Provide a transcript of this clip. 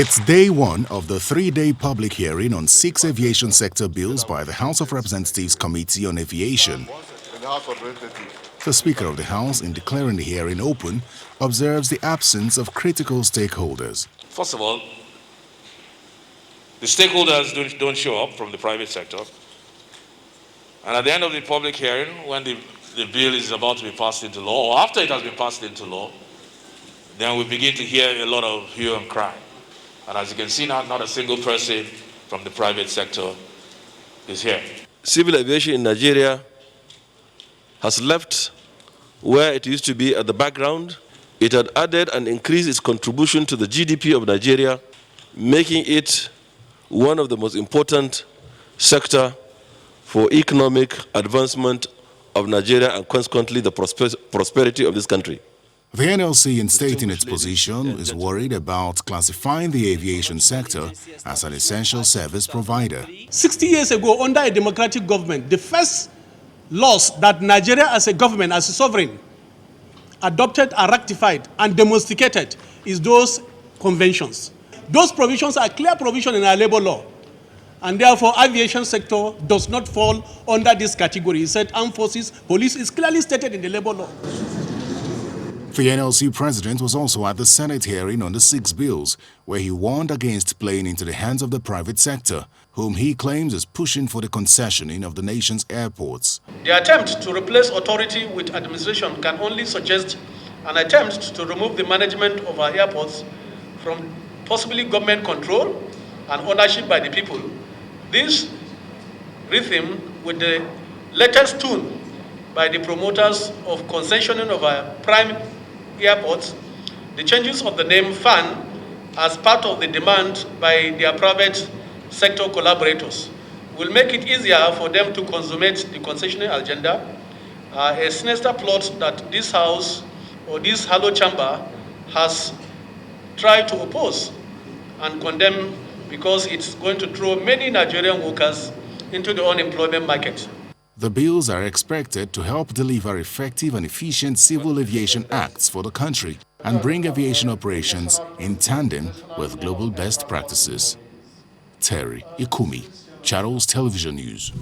It's day one of the three-day public hearing on 6 aviation sector bills by the House of Representatives Committee on Aviation. The Speaker of the House, in declaring the hearing open, observes the absence of critical stakeholders. First of all, the stakeholders don't show up from the private sector. And at the end of the public hearing, when the bill is about to be passed into law, or after it has been passed into law, then we begin to hear a lot of hue and cry. And as you can see now, not a single person from the private sector is here. Civil aviation in Nigeria has left where it used to be at the background. It had added and increased its contribution to the GDP of Nigeria, making it one of the most important sectors for economic advancement of Nigeria and consequently the prosperity of this country. The NLC, in stating its position, is worried about classifying the aviation sector as an essential service provider. 60 years ago, under a democratic government, the first laws that Nigeria as a government, as a sovereign, adopted and ratified and domesticated is those conventions. Those provisions are clear provision in our labor law. And therefore, aviation sector does not fall under this category. It said armed forces, police is clearly stated in the labor law. The NLC president was also at the Senate hearing on the 6 bills, where he warned against playing into the hands of the private sector, whom he claims is pushing for the concessioning of the nation's airports. The attempt to replace authority with administration can only suggest an attempt to remove the management of our airports from possibly government control and ownership by the people. This rhythm with the latest tune by the promoters of concessioning of our prime airports, the changes of the name FAN as part of the demand by their private sector collaborators will make it easier for them to consummate the concessioning agenda, a sinister plot that this House or this hollow chamber has tried to oppose and condemn because it's going to throw many Nigerian workers into the unemployment market. The bills are expected to help deliver effective and efficient civil aviation acts for the country and bring aviation operations in tandem with global best practices. Terry Ikumi, Channels Television News.